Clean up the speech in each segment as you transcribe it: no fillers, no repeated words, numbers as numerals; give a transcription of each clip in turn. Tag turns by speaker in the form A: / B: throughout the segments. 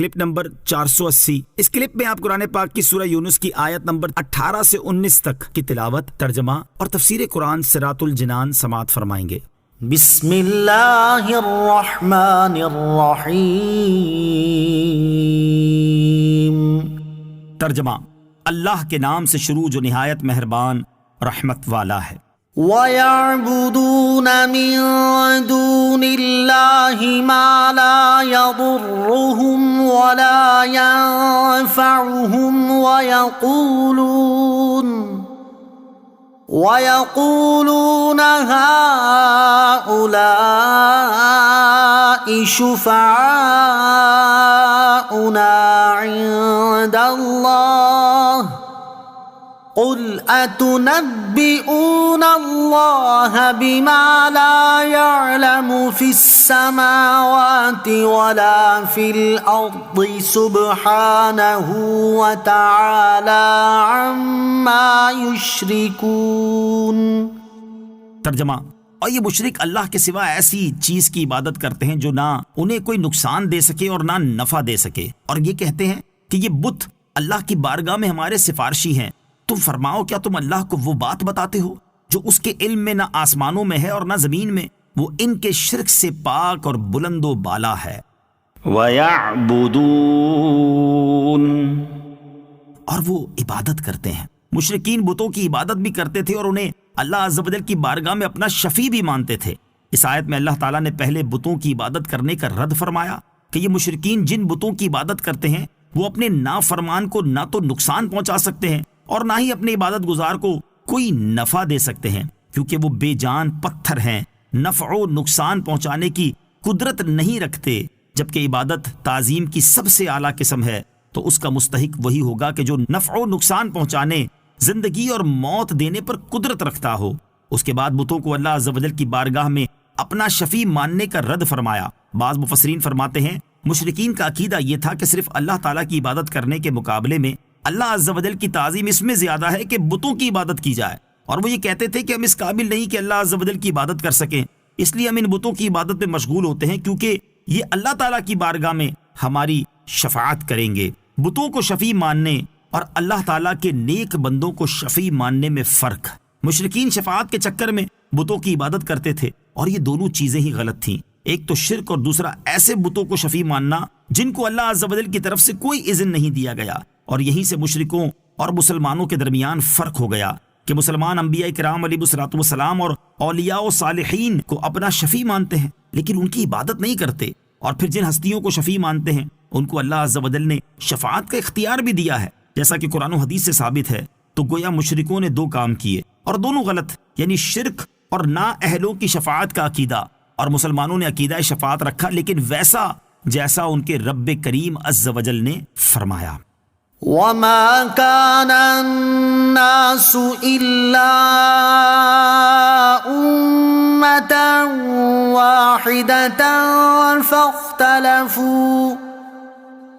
A: Clip number 480۔ اس clip میں آپ قرآن پاک کی سورہ یونس کی آیت نمبر 18 سے 19 تک کی تلاوت، ترجمہ اور تفسیر قرآن صراط الجنان سماعت فرمائیں گے۔
B: بسم اللہ الرحمن الرحیم۔
A: ترجمہ، اللہ کے نام سے شروع جو نہایت مہربان رحمت والا ہے۔
B: وَيَعْبُدُونَ مِن دُونِ اللَّهِ مَا لَا يَضُرُّهُمْ وَلَا يَنفَعُهُمْ وَيَقُولُونَ هَٰؤُلَاءِ شُفَعَاؤُنَا عِندَ اللَّهِ قُلْ أَتُنَبِّئُونَ اللَّهَ بِمَا لَا يَعْلَمُ فِي السَّمَاوَاتِ وَلَا فِي الْأَرْضِ سُبْحَانَهُ وَتَعَالَى عَمَّا يُشْرِكُونَ۔
A: ترجمہ، اور یہ مشرک اللہ کے سوا ایسی چیز کی عبادت کرتے ہیں جو نہ انہیں کوئی نقصان دے سکے اور نہ نفع دے سکے، اور یہ کہتے ہیں کہ یہ بت اللہ کی بارگاہ میں ہمارے سفارشی ہیں۔ تم فرماؤ، کیا تم اللہ کو وہ بات بتاتے ہو جو اس کے علم میں نہ آسمانوں میں ہے اور نہ زمین میں؟ وہ ان کے شرک سے پاک اور بلند و بالا ہے۔
C: وَيَعْبُدُونَ،
A: اور وہ عبادت کرتے ہیں۔ مشرکین بتوں کی عبادت بھی کرتے تھے اور انہیں اللہ عز و جل کی بارگاہ میں اپنا شفیع بھی مانتے تھے۔ اس آیت میں اللہ تعالیٰ نے پہلے بتوں کی عبادت کرنے کا رد فرمایا کہ یہ مشرکین جن بتوں کی عبادت کرتے ہیں وہ اپنے نافرمان کو نہ تو نقصان پہنچا سکتے ہیں اور نہ ہی اپنے عبادت گزار کو کوئی نفع دے سکتے ہیں، کیونکہ وہ بے جان پتھر ہیں، نفع و نقصان پہنچانے کی قدرت نہیں رکھتے۔ جبکہ عبادت تعظیم کی سب سے اعلیٰ قسم ہے تو اس کا مستحق وہی ہوگا کہ جو نفع و نقصان پہنچانے، زندگی اور موت دینے پر قدرت رکھتا ہو۔ اس کے بعد بتوں کو اللہ عز و جل کی بارگاہ میں اپنا شفیع ماننے کا رد فرمایا۔ بعض مفسرین فرماتے ہیں مشرکین کا عقیدہ یہ تھا کہ صرف اللہ تعالیٰ کی عبادت کرنے کے مقابلے میں اللہ عز و جل کی تعظیم اس میں زیادہ ہے کہ بتوں کی عبادت کی جائے، اور وہ یہ کہتے تھے کہ ہم اس قابل نہیں کہ اللہ عز و جل کی عبادت کر سکیں، اس لیے ہم ان بتوں کی عبادت میں مشغول ہوتے ہیں کیونکہ یہ اللہ تعالیٰ کی بارگاہ میں ہماری شفاعت کریں گے۔ بتوں کو شفیع ماننے اور اللہ تعالیٰ کے نیک بندوں کو شفیع ماننے میں فرق۔ مشرکین شفاعت کے چکر میں بتوں کی عبادت کرتے تھے، اور یہ دونوں چیزیں ہی غلط تھیں۔ ایک تو شرک اور دوسرا ایسے بتوں کو شفیع ماننا جن کو اللہ عز و جل کی طرف سے کوئی اذن نہیں دیا گیا۔ اور یہیں سے مشرکوں اور مسلمانوں کے درمیان فرق ہو گیا کہ مسلمان انبیاء کرام علیہ الصلوۃ والسلام اور اولیاء و صالحین کو اپنا شفیع مانتے ہیں لیکن ان کی عبادت نہیں کرتے، اور پھر جن ہستیوں کو شفیع مانتے ہیں ان کو اللہ عز و جل نے شفاعت کا اختیار بھی دیا ہے، جیسا کہ قرآن و حدیث سے ثابت ہے۔ تو گویا مشرکوں نے دو کام کیے اور دونوں غلط، یعنی شرک اور نا اہلوں کی شفاعت کا عقیدہ، اور مسلمانوں نے عقیدہ شفاعت رکھا لیکن ویسا جیسا ان کے رب کریم عز و جل نے فرمایا۔
B: وَمَا كَانَ النَّاسُ إِلَّا أُمَّةً وَاحِدَةً فَاخْتَلَفُوا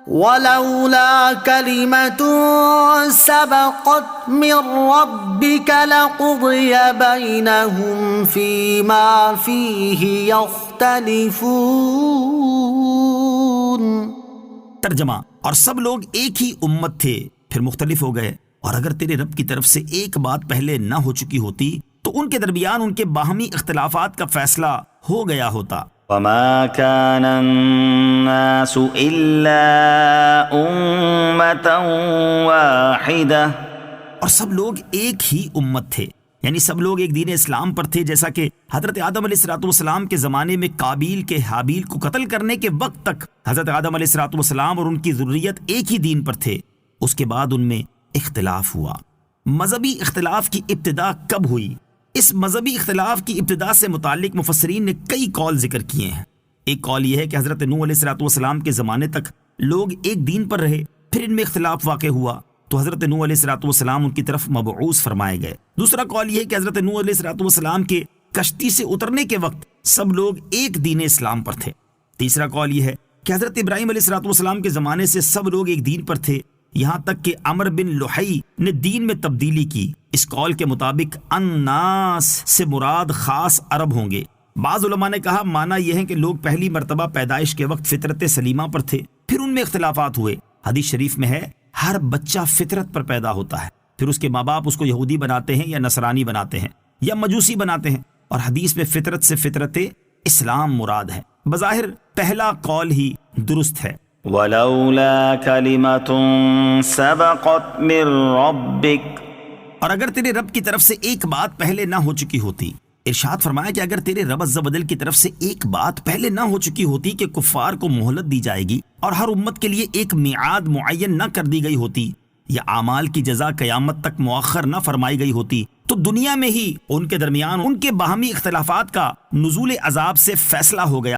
B: وَلَوْلَا كَلِمَةٌ سَبَقَتْ مِنْ رَبِّكَ لَقُضِيَ بَيْنَهُمْ فِيمَا فِيهِ يَخْتَلِفُونَ۔
A: ترجمہ، اور سب لوگ ایک ہی امت تھے پھر مختلف ہو گئے، اور اگر تیرے رب کی طرف سے ایک بات پہلے نہ ہو چکی ہوتی تو ان کے درمیان ان کے باہمی اختلافات کا فیصلہ ہو گیا ہوتا۔
C: وَمَا كَانَ النَّاسُ إِلَّا أُمَّةً وَاحِدَةً،
A: اور سب لوگ ایک ہی امت تھے، یعنی سب لوگ ایک دین اسلام پر تھے، جیسا کہ حضرت آدم علیہ السلام کے زمانے میں قابیل کے حابیل کو قتل کرنے کے وقت تک حضرت آدم علیہ السلام اور ان کی ذریت ایک ہی دین پر تھے۔ اس کے بعد ان میں اختلاف ہوا۔ مذہبی اختلاف کی ابتدا کب ہوئی؟ اس مذہبی اختلاف کی ابتدا سے متعلق مفسرین نے کئی قول ذکر کیے ہیں۔ ایک قول یہ ہے کہ حضرت نوح علیہ السلام کے زمانے تک لوگ ایک دین پر رہے، پھر ان میں اختلاف واقع ہوا تو حضرت نوح علیہ السلام ان کی طرف مبعوث فرمائے گئے۔ دوسرا قول یہ ہے کہ حضرت نوح علیہ السلام کے کشتی سے اترنے کے وقت سب لوگ ایک دین اسلام پر تھے۔ تیسرا قول یہ ہے کہ حضرت ابراہیم علیہ السلام کے زمانے سے سب لوگ ایک دین پر تھے، یہاں تک کہ عمر بن لحی نے دین میں تبدیلی کی۔ اس قول کے مطابق الناس سے مراد خاص عرب ہوں گے۔ بعض علماء نے کہا معنی یہ ہے کہ لوگ پہلی مرتبہ پیدائش کے وقت فطرت سلیمہ پر تھے، پھر ان میں اختلافات ہوئے۔ حدیث شریف میں ہے ہر بچہ فطرت پر پیدا ہوتا ہے، پھر اس کے ماں باپ اس کو یہودی بناتے ہیں یا نصرانی بناتے ہیں یا مجوسی بناتے ہیں، اور حدیث میں فطرت سے فطرت اسلام مراد ہے۔ بظاہر پہلا قول ہی درست ہے۔
C: ولولا كلمة سبقت من ربك،
A: اور اگر تیرے رب کی طرف سے ایک بات پہلے نہ ہو چکی ہوتی، ارشاد فرمایا کہ اگر تیرے رب عز و جل کی طرف سے ایک بات پہلے نہ ہو چکی ہوتی کہ کفار کو مہلت دی جائے گی اور ہر امت کے لیے ایک میعاد معین نہ کر دی گئی ہوتی، یا اعمال کی جزا قیامت تک مؤخر نہ فرمائی گئی ہوتی، تو دنیا میں ہی ان کے درمیان ان کے باہمی اختلافات کا نزول عذاب سے فیصلہ ہو گیا۔